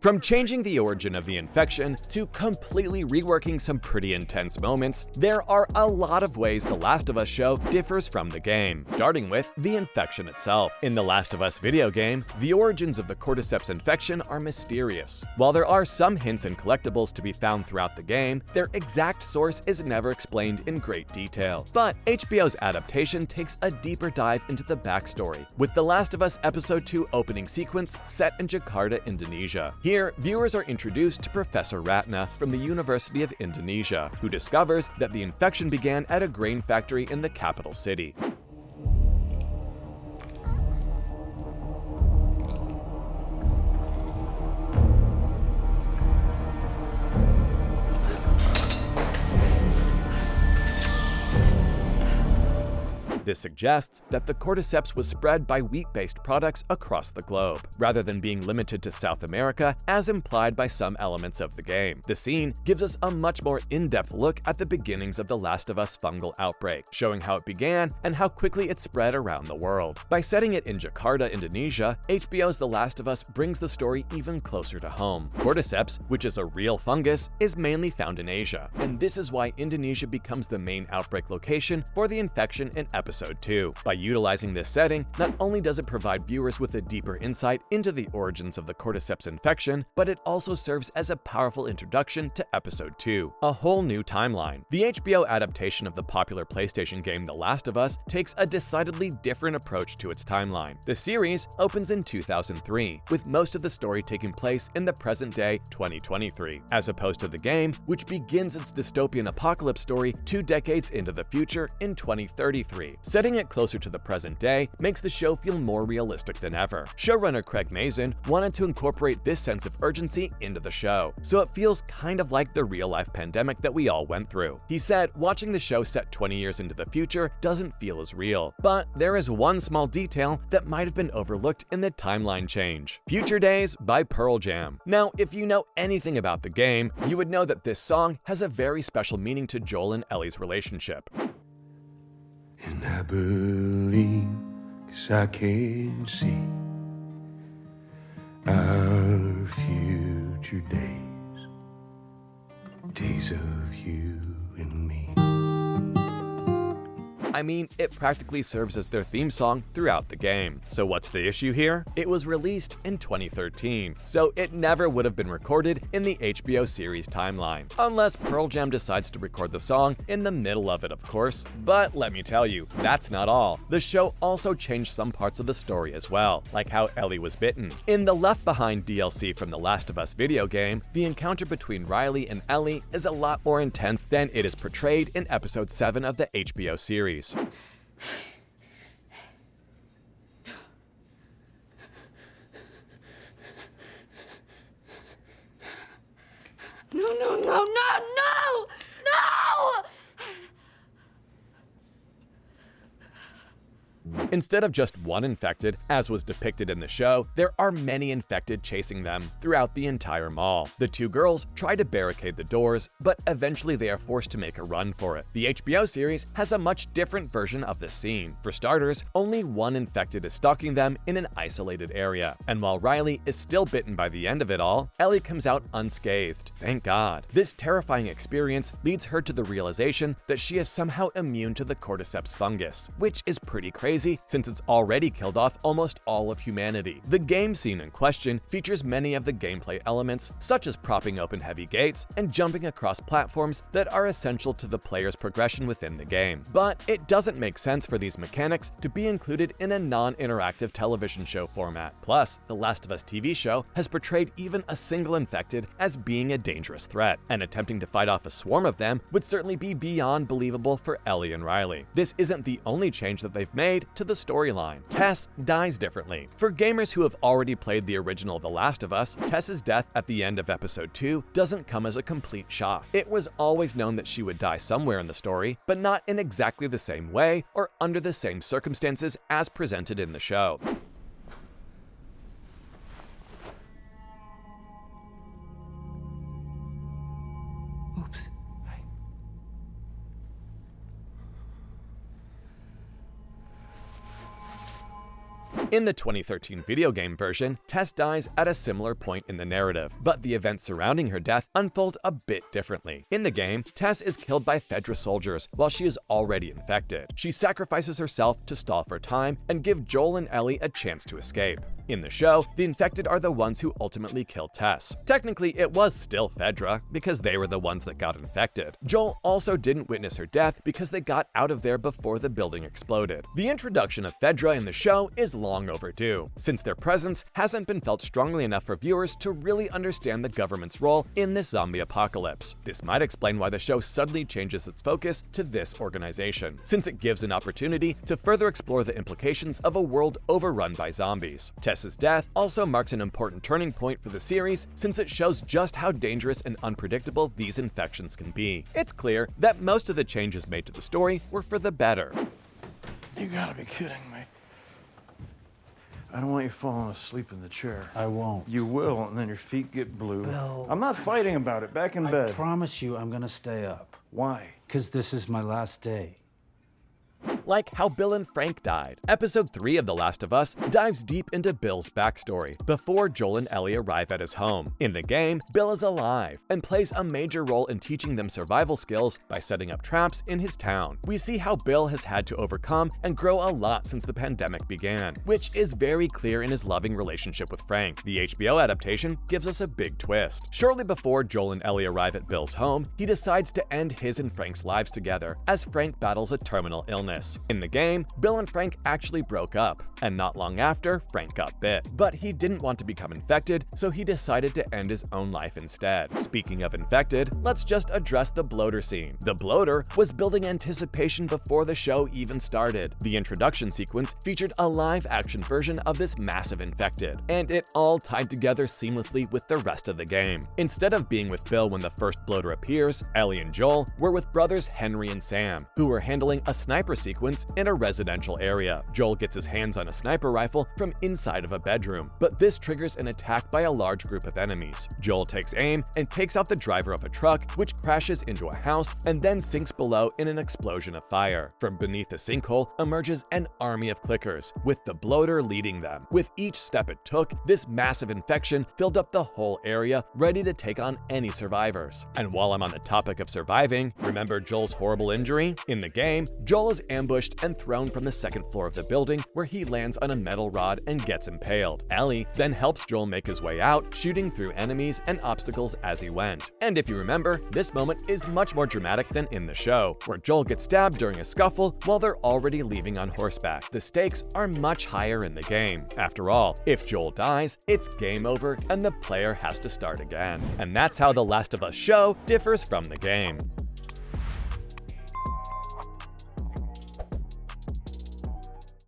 From changing the origin of the infection to completely reworking some pretty intense moments, there are a lot of ways The Last of Us show differs from the game, starting with the infection itself. In The Last of Us video game, the origins of the cordyceps infection are mysterious. While there are some hints and collectibles to be found throughout the game, their exact source is never explained in great detail. But HBO's adaptation takes a deeper dive into the backstory, with The Last of Us Episode 2 opening sequence set in Jakarta, Indonesia. Here, viewers are introduced to Professor Ratna from the University of Indonesia, who discovers that the infection began at a grain factory in the capital city. This suggests that the cordyceps was spread by wheat-based products across the globe, rather than being limited to South America as implied by some elements of the game. The scene gives us a much more in-depth look at the beginnings of the Last of Us fungal outbreak, showing how it began and how quickly it spread around the world. By setting it in Jakarta, Indonesia, HBO's The Last of Us brings the story even closer to home. Cordyceps, which is a real fungus, is mainly found in Asia, and this is why Indonesia becomes the main outbreak location for the infection in Episode 2. By utilizing this setting, not only does it provide viewers with a deeper insight into the origins of the cordyceps infection, but it also serves as a powerful introduction to Episode 2, a whole new timeline. The HBO adaptation of the popular PlayStation game The Last of Us takes a decidedly different approach to its timeline. The series opens in 2003, with most of the story taking place in the present-day 2023, as opposed to the game, which begins its dystopian apocalypse story 2 decades into the future in 2033. Setting it closer to the present day makes the show feel more realistic than ever. Showrunner Craig Mazin wanted to incorporate this sense of urgency into the show, so it feels kind of like the real-life pandemic that we all went through. He said watching the show set 20 years into the future doesn't feel as real, but there is one small detail that might have been overlooked in the timeline change. Future Days by Pearl Jam. Now, if you know anything about the game, you would know that this song has a very special meaning to Joel and Ellie's relationship. And I believe, 'cause I can see our future days of you and me. I mean, it practically serves as their theme song throughout the game. So what's the issue here? It was released in 2013, so it never would have been recorded in the HBO series timeline. Unless Pearl Jam decides to record the song in the middle of it, of course. But let me tell you, that's not all. The show also changed some parts of the story as well, like how Ellie was bitten. In the Left Behind DLC from The Last of Us video game, the encounter between Riley and Ellie is a lot more intense than it is portrayed in Episode 7 of the HBO series. No! Instead of just one infected, as was depicted in the show, there are many infected chasing them throughout the entire mall. The 2 girls try to barricade the doors, but eventually they are forced to make a run for it. The HBO series has a much different version of this scene. For starters, only one infected is stalking them in an isolated area. And while Riley is still bitten by the end of it all, Ellie comes out unscathed. Thank God. This terrifying experience leads her to the realization that she is somehow immune to the cordyceps fungus, which is pretty crazy since it's already killed off almost all of humanity. The game scene in question features many of the gameplay elements, such as propping open heavy gates and jumping across platforms that are essential to the player's progression within the game. But it doesn't make sense for these mechanics to be included in a non-interactive television show format. Plus, The Last of Us TV show has portrayed even a single infected as being a dangerous threat, and attempting to fight off a swarm of them would certainly be beyond believable for Ellie and Riley. This isn't the only change that they've made to the storyline. Tess dies differently. For gamers who have already played the original The Last of Us, Tess's death at the end of Episode 2 doesn't come as a complete shock. It was always known that she would die somewhere in the story, but not in exactly the same way or under the same circumstances as presented in the show. Oops. In the 2013 video game version, Tess dies at a similar point in the narrative, but the events surrounding her death unfold a bit differently. In the game, Tess is killed by Fedra soldiers while she is already infected. She sacrifices herself to stall for time and give Joel and Ellie a chance to escape. In the show, the infected are the ones who ultimately killed Tess. Technically, it was still Fedra, because they were the ones that got infected. Joel also didn't witness her death because they got out of there before the building exploded. The introduction of Fedra in the show is long overdue, since their presence hasn't been felt strongly enough for viewers to really understand the government's role in this zombie apocalypse. This might explain why the show suddenly changes its focus to this organization, since it gives an opportunity to further explore the implications of a world overrun by zombies. Tess's death also marks an important turning point for the series, since it shows just how dangerous and unpredictable these infections can be. It's clear that most of the changes made to the story were for the better. You gotta be kidding me. I don't want you falling asleep in the chair. I won't. You will, and then your feet get blue. Bill. I'm not fighting about it. Back in I bed. promise you I'm gonna stay up. Why? Because this is my last day. Like how Bill and Frank died. Episode 3 of The Last of Us dives deep into Bill's backstory before Joel and Ellie arrive at his home. In the game, Bill is alive and plays a major role in teaching them survival skills by setting up traps in his town. We see how Bill has had to overcome and grow a lot since the pandemic began, which is very clear in his loving relationship with Frank. The HBO adaptation gives us a big twist. Shortly before Joel and Ellie arrive at Bill's home, he decides to end his and Frank's lives together as Frank battles a terminal illness. In the game, Bill and Frank actually broke up, and not long after, Frank got bit. But he didn't want to become infected, so he decided to end his own life instead. Speaking of infected, let's just address the bloater scene. The bloater was building anticipation before the show even started. The introduction sequence featured a live-action version of this massive infected, and it all tied together seamlessly with the rest of the game. Instead of being with Bill when the first bloater appears, Ellie and Joel were with brothers Henry and Sam, who were handling a sniper sequence in a residential area. Joel gets his hands on a sniper rifle from inside of a bedroom, but this triggers an attack by a large group of enemies. Joel takes aim and takes out the driver of a truck, which crashes into a house and then sinks below in an explosion of fire. From beneath the sinkhole emerges an army of clickers, with the bloater leading them. With each step it took, this massive infection filled up the whole area, ready to take on any survivors. And while I'm on the topic of surviving, remember Joel's horrible injury? In the game, Joel is ambushed and thrown from the second floor of the building, where he lands on a metal rod and gets impaled. Ellie then helps Joel make his way out, shooting through enemies and obstacles as he went. And if you remember, this moment is much more dramatic than in the show, where Joel gets stabbed during a scuffle while they're already leaving on horseback. The stakes are much higher in the game. After all, if Joel dies, it's game over and the player has to start again. And that's how The Last of Us show differs from the game.